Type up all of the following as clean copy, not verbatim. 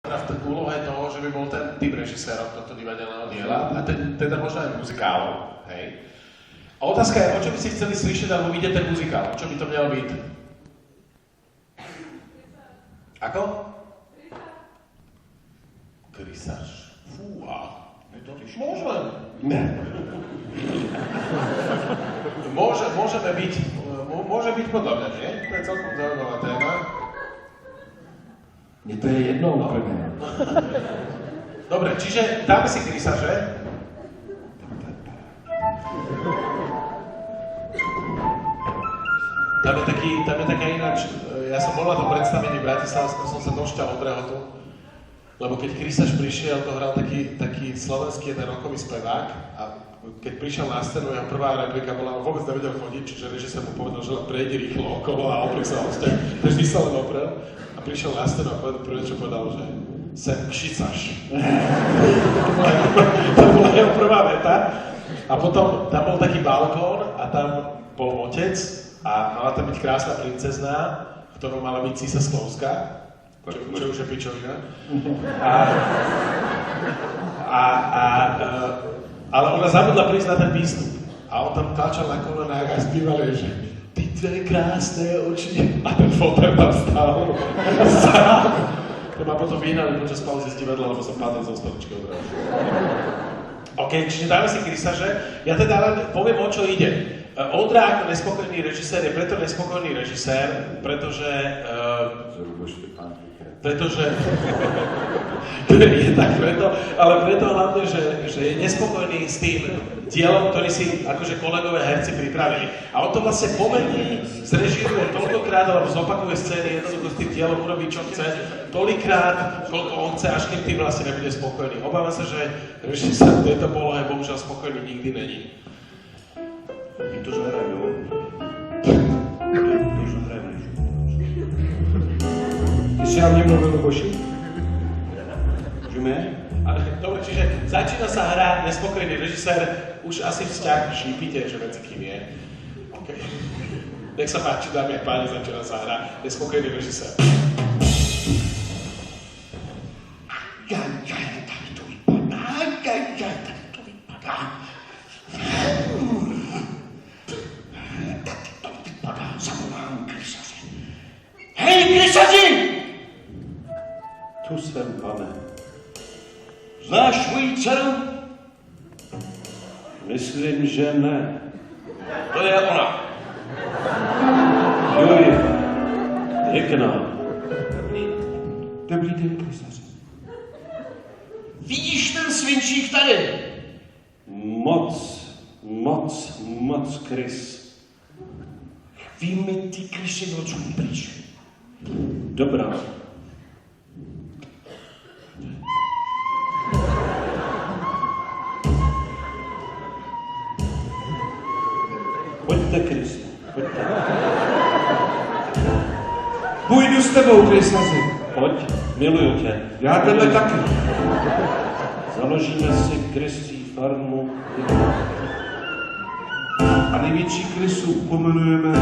v úlohe toho, že by bol ten typ režisérom tohto divadelného diela, a teda možno aj muzikálom, hej. A otázka je, o čo by si chceli slyšet alebo vidieť ten muzikál? O čo by to měl být? Ako? Krysař. Fúha. Môžeme. Ne. Môžeme byť, môže byť podobne, nie? To je celkom zaujímavá téma. Mně to je jedno úplně. Dobre, čiže dáme si krysaře. Tam je taká ináč, ja som bol na tom predstavení v Bratislavskom, som sa došťal od rehotu, lebo keď krysař prišiel, to hral taký slovenský jeden rokový spevák a keď prišiel na scénu, jeho prvá replika bola, on vôbec nevedel chodiť, čiže režisér mu povedal, že prejde rýchlo okolo a oprie sa o steň, vždy sa len oprel a prišiel na scénu a prvé, čo povedal, že sem kšicaš. To bola jeho prvá veta a potom tam bol taký balkón a tam bol otec a mala tam byť krásna princezná, ktorou mala byť Císa Sklovská, čo už je pičovina. Ale ona zabudla prísť na ten výstup. A on tam tlačal na kolenách a zpíval jej, že ty tvé krásné oči. A ten fotel tam stál. To ma potom vyhnali počas pauzy z divadla, lebo som padol zo stoličky odrazu. OK, čiže dáme si krysaře. Ja teda len poviem, o čo ide. Ondra ako nespokojný režisér je preto nespokojný režisér, pretože je tak preto, ale preto hlavne, že je nespokojný s tým dielom, ktorý si akože kolegové herci pripravili. A on to vlastne pomení, zrežíruje toľkokrát, alebo zopakuje scény, jednoducho s tým dielom urobí, čo chce, toľkrát, koľko on chce, až kým tým vlastne nebude spokojný. Obávam sa, že režisér v tejto polohe bohužiaľ spokojný nikdy není. My to zahrajeme, jo? To zahrajeme. Ty si na mě mluvil, Luboši? Můžeme? Dobre, čiže začína sa hrať, nespokojný režisér, už asi vzťah šípite, že medzi kým je. Okay. Nech sa páči, dámy a páni, začína sa hrať, nespokojný režisér. Tak to vypadá. Zavolám krysaře. Hej, krysaři! Tu jsem, pane. Znáš moji dceru? Myslím, že ne. To je ona. Julia. Pěkná. Dobrý den, krysaři. Vidíš ten svinčík tady? Moc krys. Chví mi ty krysy odsud pryč. Dobrá. Pojďte, krysy, pojďte. Půjdu s tebou, krysaři. Pojď, miluju tě. Já tebe taky. Založíme si krysí farmu. A největší krysu pomenujeme.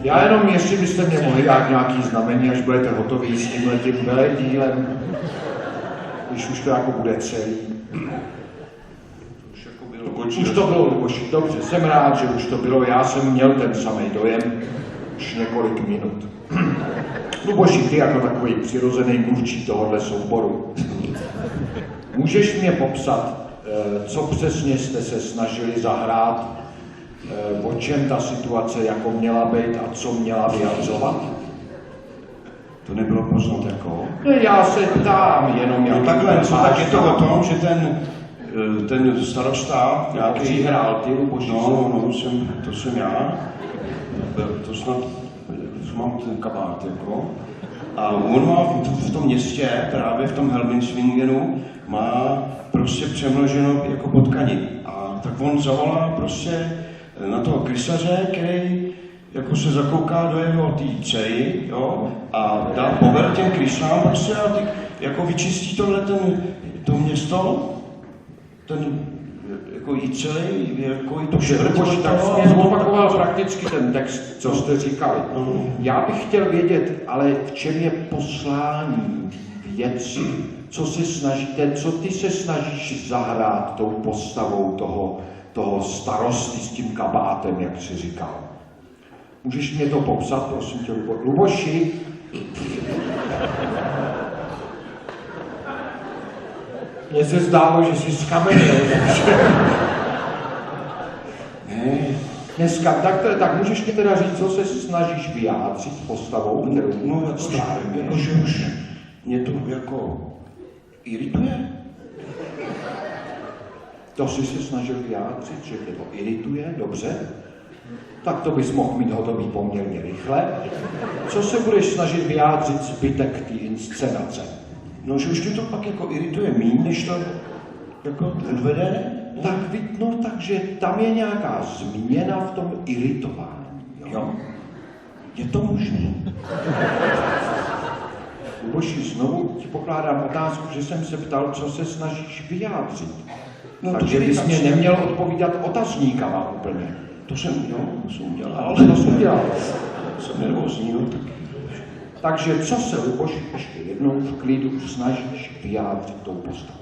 Já jenom, jestli byste mě mohli dát nějaký znamení, až budete hotoví s tímhletím veledílem, když už to jako bude celý. Už to bylo, Luboši, dobře, jsem rád, že už to bylo, já jsem měl ten samý dojem už několik minut. Luboši, ty jako takový přirozený mluvčí tohohle souboru. Můžeš mě popsat, co přesně jste se snažili zahrát, o čem ta situace jako měla být a co měla vyjadřovat? To nebylo poznat jako? Ne, já se ptám, jenom jak... No takhle, tak je to o tom, že ten starosta, nějaký hrál ty, Luboši? No, to jsem já. To snad mám ten kabát, jako. A on má v tom městě, právě v tom Helmenswingenu, má prostě přemnoženo jako potkaní. A tak on zavolá prostě na toho krysaře, který jako se zakouká do jeho té dcery, jo, a dá pover těm krysám prostě a ty jako vyčistí to město, ten jako i celý, jako i to Luboši, tak jsi mě zopakoval prakticky ten text, co jste říkali. Já bych chtěl vědět, ale v čem je poslání věci, co ty se snažíš zahrát tou postavou toho starosty s tím kabátem, jak jsi říkal. Můžeš mě to popsat, prosím tě, Luboši? Mně se zdálo, že jsi skamenil. Ne, Dneska, tak můžeš mi teda říct, co se snažíš vyjádřit postavou, kterou jakože už mě to jako irituje. To jsi se snažil vyjádřit, že tě to irituje, dobře? Tak to bys mohl mít hotový poměrně rychle. Co se budeš snažit vyjádřit zbytek té inscenace? No, že už mě to pak jako irituje míň, než to jako odvede. Takže tam je nějaká změna v tom iritování. Jo, je to možné. Luboši, znovu ti pokládám otázku, že jsem se ptal, co se snažíš vyjádřit. No, Takže bys mě neměl odpovídat otazníkama úplně. To jsem udělal. To jsem udělal. Jsem nervózní, no, tak. Takže co se, Luboši, ještě jednou v klidu snažíš vyjádřit tou postavou?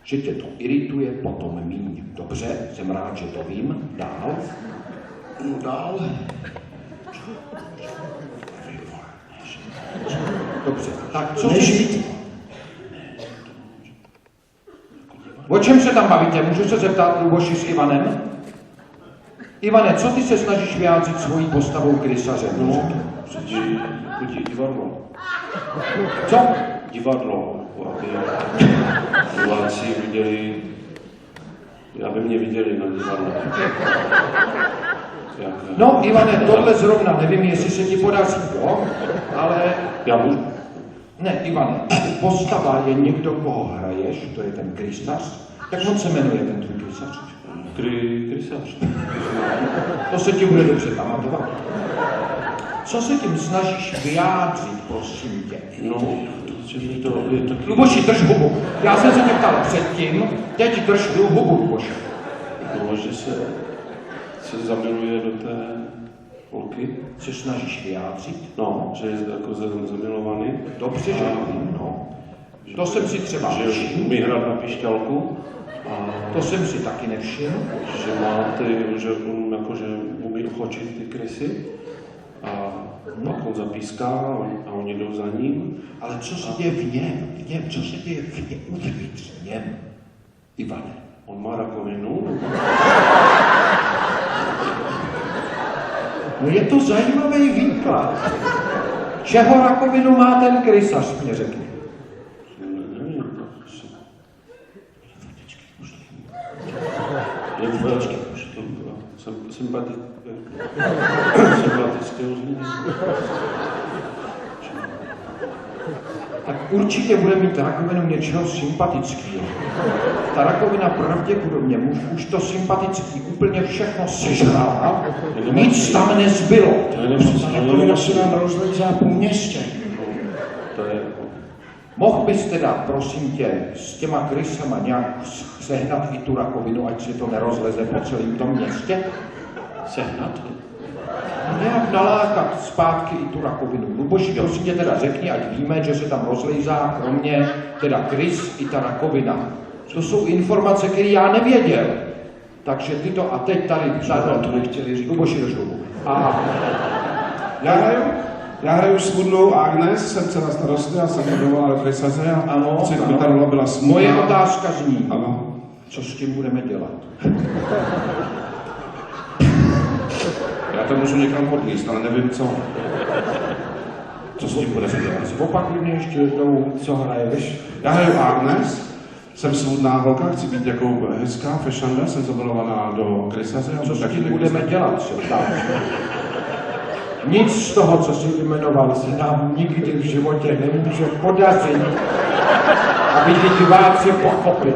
Že tě to irituje, potom míň. Dobře, jsem rád, že to vím. Dál? Dál. Dobře, tak co si... O čem se tam bavíte? Můžu se zeptat, Luboši, s Ivanem? Ivane, co ty se snažíš vyjádřit svojí postavou krysaře? No, přeci divadlo. Co? Divadlo, aby diváci viděli, aby mě viděli na divadle. No, Ivane, tohle zrovna nevím, jestli se ti podaří, jo? Ale... Já můžu? Ne, Ivane, postava je někdo, koho hraješ, to je ten krysař. Jak moc se jmenuje ten tvůj krysař? Krysař. To se ti bude dobře pamatovat. Co se tím snažíš vyjádřit, prosím tě? No, že to je taky... Luboši, drž hubu. Já jsem se tě ptal předtím, teď drž hubu, Luboši. No, že se zamiluje do té holky. Se snažíš vyjádřit? No, že je jako zamilovaný. Dobře, že vím, no. To jsem si třeba Že nevšiml. umí hrát na píšťalku. A To jsem si taky nevšiml. že má že on jakože umí ochočit ty krysy. A pak on zapíská a oni jdou za ním. Ale co se děje v něm? Co se děje uvnitř v něm? Ivane. On má rakovinu. No je to zajímavý výklad. Čeho rakovinu má ten krysař, mě řekni. Nevím, to asi... Je to sympatické uznění. Tak určitě bude mít rakovinu něčeho sympatického. Ta rakovina pravděpodobně už to sympatický úplně všechno sežrala, nic tam nezbylo. Rakovina se nám rozlezá po městě. To je... Mohl bys teda, prosím tě, s těma krysama nějak sehnat i tu rakovinu, ať se to nerozleze po celém tom městě? Sehnat? Nějak nalákat zpátky i tu rakovinu. Luboši, prosím tě teda řekni, ať víme, že se tam rozlejzá kromě teda krys i ta rakovina. To jsou informace, které já nevěděl. Takže ty to a teď tady To nechtěli říct. Luboši do žlubu. A Já hraju smutnou Agnes, jsem dcera starosty, já jsem jmenovala do krysaře a Ano, chci, ano. aby ta rola byla smutná. moje otázka zní, Ano. co s tím budeme dělat? Já to můžu někam odníst, ale nevím co. Co s tím bude dělat? Opakuj mě ještě jednou, co hraješ. Já hraju Agnes, jsem smutná holka, chci být jako hezká, fešanda, jsem zamilovaná do krysaře. Co s tím budeme dělat, se ptám. Nic z toho, co jsi jmenoval, se nám nikdy v životě nemůže podařit, aby ti diváci pochopili.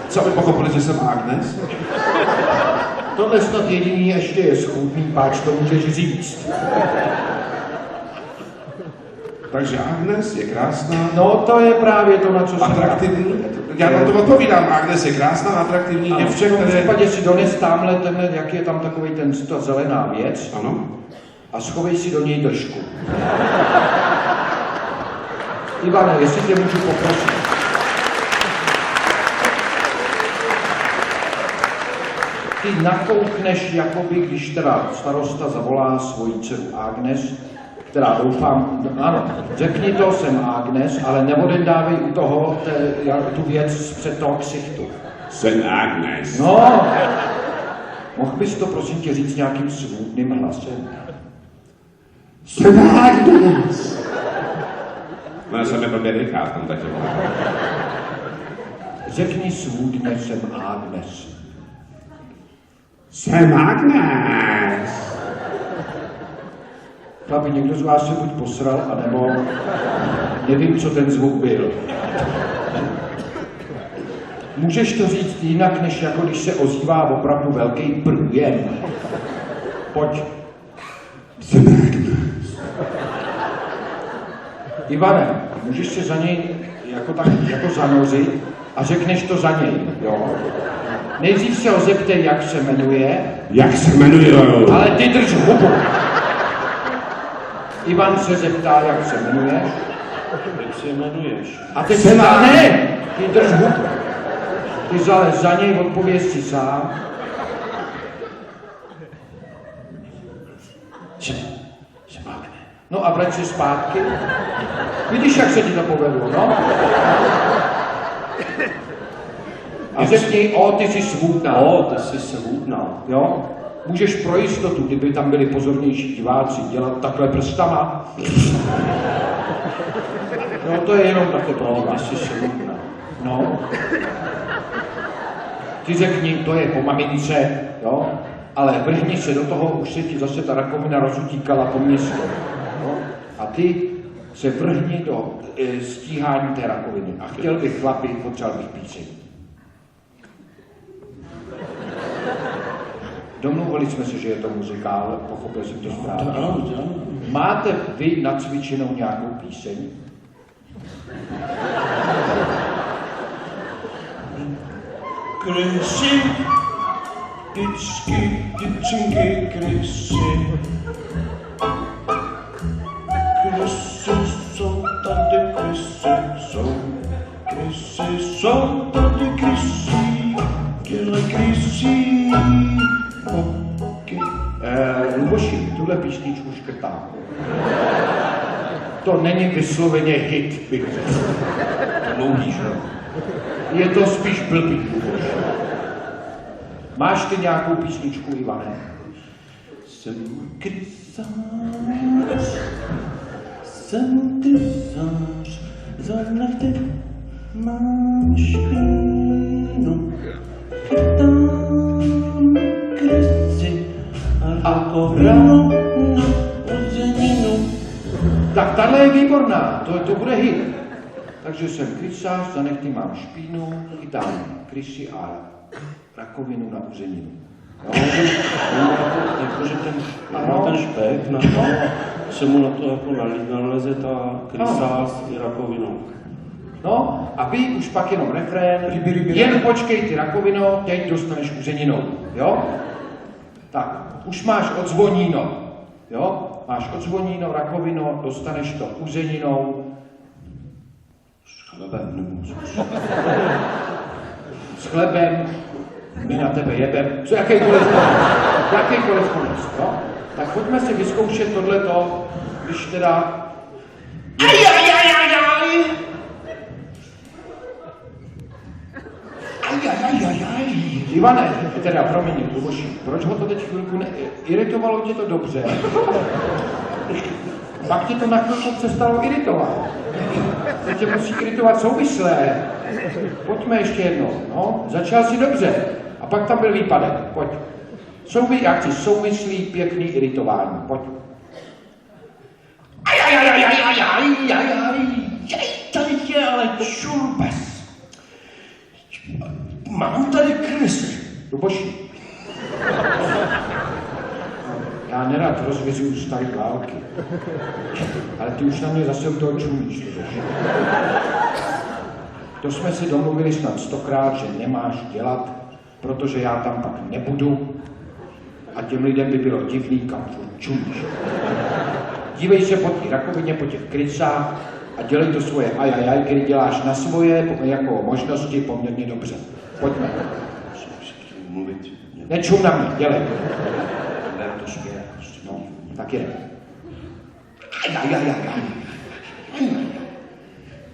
Co by pochopili, že jsem Agnes? Tohle snad jediný ještě je schůdný, páč to můžeš říct. Takže Agnes je krásná, No to je právě to, na co jsem... atraktivní. Já na to odpovídám, Agnes je krásná, atraktivní, Ano, je v vše, tom které... případě si dones tamhle tenhle, jak je tam takový ta zelená věc Ano. a schovej si do něj držku. Ivane, jestli tě můžu poprosit. Ty nakoukneš, jakoby, když teda starosta zavolá svoji dceru Agnes, která doufám, ano, řekni to, jsem Agnes, ale neodendávej u toho tu věc před toho ksichtu. Jsem Agnes. No, mohl bys to prosím tě říct nějakým svůdným hlasem? Jsem Agnes. No, jsem neblbě rychlá v tom taky. Řekni svůdně, jsem Agnes. Jsem Agnes. Chlapi, někdo z vás se buď posral, anebo nevím, co ten zvuk byl. Můžeš to říct jinak, než jako když se ozývá opravdu velký průjem. Pojď. Jsem Agnes. Ivane, můžeš se za něj jako zanořit a řekneš to za něj, jo? Nejdřív se ho zeptej, jak se jmenuje. Jak se jmenuju? Ale ty drž hubu. Ivan se zeptá, jak se jmenuješ. Jak se jmenuješ? A ty se má ne, ty drž hubu. Ty zalez za něj, odpověz si sám. No a vrať se zpátky. Vidíš, jak se ti to povedlo, no? A řekni, ty jsi svůdná. Ty jsi svůdná. Jo? Můžeš pro jistotu, kdyby tam byli pozornější diváci, dělat takhle prstama. No, to je jenom také pro Ty jsi svůdná. No. Ty řekni, to je po mamince, jo? Ale vrhni se do toho, už se ti zase ta rakovina rozutíkala po městě. Jo? A ty se vrhni do stíhání té rakoviny. A chtěl bych chlapi, potřeboval bych píseň. Domluvili jsme se, že je to muzikál, pochopil jsem to správně. Máte vy nacvičenou nějakou píseň? Krysy, tyčky, tyčinky, krysy. Krysy jsou tady, krysy jsou. Krysy jsou tady, krysy. Dělej krysy. Luboši, tuhle písničku škrtám. To není vysloveně hit, bych řekl. Dlouhý, že? Je to spíš blbý, Luboš. Máš ty nějakou písničku, Ivane? Jsem krysář, za nechty mám špínu. Chytám krysy a rakovinu na uzeninu. Tak tahle je výborná, to bude hit. Takže jsem krysář, za nechty mám špínu, chytám krysy a rakovinu na uzeninu. Jakože ten špek na to, se mu na to jako naleze ta krysář i rakovinou. No, a vy už pak jenom refrén, jen počkej ty rakovino, teď dostaneš uzeninou, jo? Tak, už máš odzvoníno, jo? Máš odzvoníno, rakovino, dostaneš to uzeninou. S chlebem nemůžu. S chlebem, my na tebe jebem, co jakýkoliv konec, jo? Tak pojďme si vyzkoušet tohleto, když teda... Ivane, teda promiň, Luboši, proč ho to teď chvilku iritovalo tě to dobře? Pak tě to na chvilku přestalo iritovat. Teď tě musí iritovat souvislé. Pojďme ještě jednou, no, začal si dobře. A pak tam byl výpadek, pojď. Já chci souvislý, pěkný iritování, pojď. Tady je ale čurbes. Mám tady krysy. Luboši. Já nerad rozvěřuju starý války. Ale ty už na mě zase u toho čumíš, Luboši. To jsme si domluvili snad 100krát, že nemáš dělat, protože já tam pak nebudu a těm lidem by bylo divný, kam furt čumíš. Dívej se po té rakovině, po těch krysách a dělej to svoje ajajaj, který děláš na svoje jako možnosti poměrně dobře. Pojďme. Mluvit. Nečum na mě, dělej. Ne, to zpěv. No, tak je.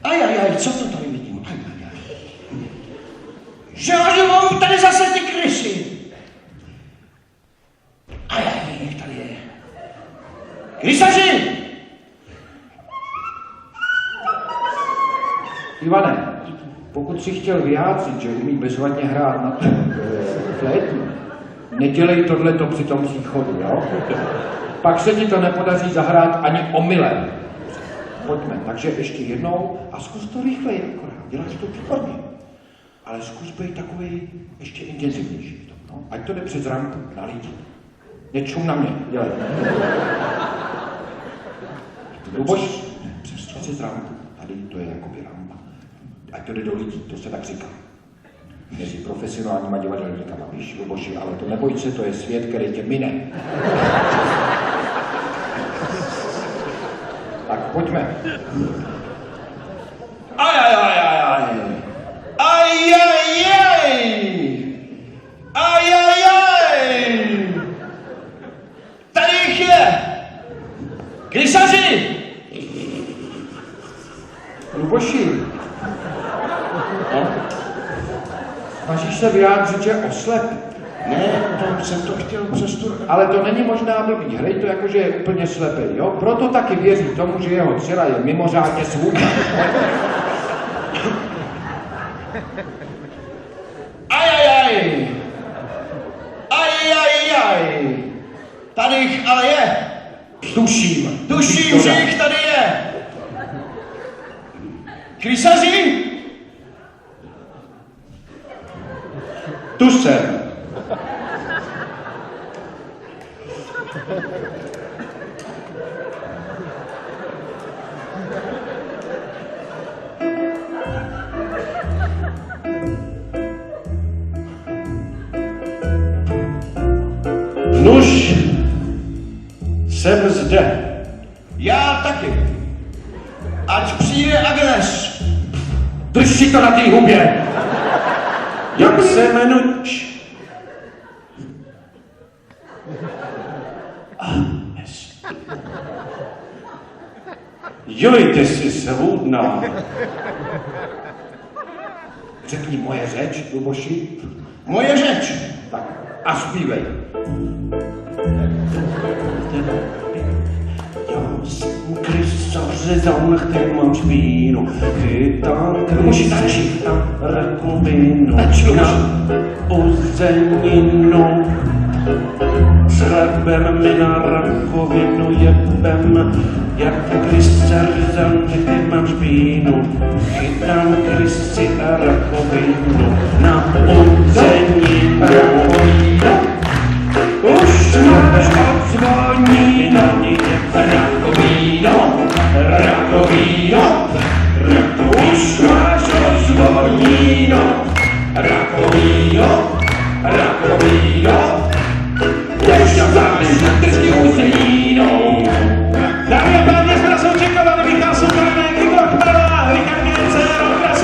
Ajajaj, co to tady vidím? Ajajaj. Že mám tady zase ty krysy. Ajajaj, jak tady je. Krysaři! Ivane, pokud si chtěl vyjádřit, že umí bezvadně hrát na flétnu, nedělej tohleto při tom příchodu, jo? Pak se ti to nepodaří zahrát ani omylem. Pojďme, takže ještě jednou a zkus to rychleji akorát, děláš to výborně. Ale zkus být takový ještě intenzivnější v tom, no? Ať to jde přes rampu na lidi. Nečum na mě, dělej. Luboš, přes rampu, tady to je jakoby rampa. Ať to jde do lidí, to se tak říká. Mezi profesionálníma divadelníkama, víš, Luboši, ale to neboj se, to je svět, který tě mine. Tak pojďme. Ajajajajaj. Ajajaj. Ajajaj. Tady jich je. Krysaři! Luboši, snažíš se vyjádřit, že oslep? Ne, to jsem to chtěl přes tu... Ale to není možná blbý, hrej to jako, že je úplně slepý, jo? Proto taky věří tomu, že jeho dcera je mimořádně svůj. Ajajaj. Ajajaj. Tady jich ale je. Tuším. Tuším, že jich tady je. Krysaři? Tu jsem. Nuž, jsem zde. Já taky. Ať přijde Agnes. Drž si to na té hubě. Jak se jmenuč? Agnes. Joj, ty jsi svůdná. Řekni moje řeč, Luboši. Moje řeč. Tak a zpívej. Já jsem krysař, zamlchtek mám špínu, chytám krysaři na rakovinu, na uzeninu. S chlebem mi na rakovinu jebem, jak krysař, zamlchtek mám špínu, chytám krysy a rakovinu na uzeninu.